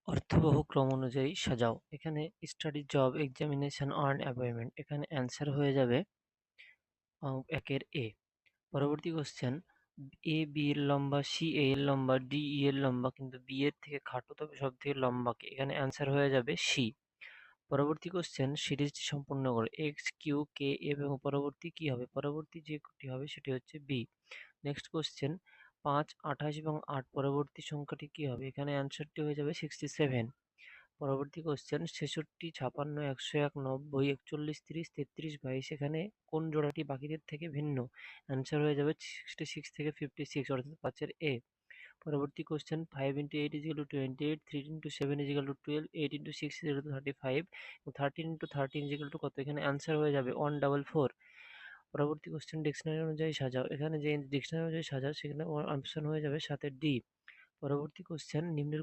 অর্থবহ ক্রম অনুযায়ী সাজাও। এখানে study, job, examination, earn, appointment. এখানে অ্যান্সার হয়ে যাবে একের এ। পরবর্তী কোশ্চেন, এ বি এর লম্বা, সি এ এর লম্বা, ডি ই এর লম্বা, কিন্তু বি এর থেকে খাটো তবে সব থেকে লম্বা কে? এখানে অ্যান্সার হয়ে যাবে সি। পরবর্তী কোশ্চেন, সিরিজটি সম্পূর্ণ করো। এক্স কিউ কে এবং পরবর্তী কি হবে? পরবর্তী যেটি হবে সেটি হচ্ছে বি। নেক্সট কোশ্চেন, 5, 28 এবং 8 পরবর্তী সংখ্যাটি কি হবে? এখানে অ্যান্সারটি হয়ে যাবে 67। পরবর্তী কোশ্চেন, 66, 56, 101, 90, 41, 30, 33, 22 এখানে কোন জোড়াটি বাকিদের থেকে ভিন্ন? অ্যান্সার হয়ে যাবে 66 থেকে 56 অর্থাৎ 5 এর এ। পরবর্তী question, 5 into 8 is equal to 28, 3 into 7 is equal to 12, 8 into 6 is equal to 35, 13 into 13 is equal to কত? এখানে অ্যান্সার হয়ে যাবে 144। পরবর্তী কোশ্চেন, ডিকশনারি অনুযায়ী সাজাও। এখানে যে ডিকশনারি অনুযায়ী সাজাও সেখানে অপশন হয়ে যাবে 7 এর ডি। পরবর্তী কোশ্চেন, নিম্নের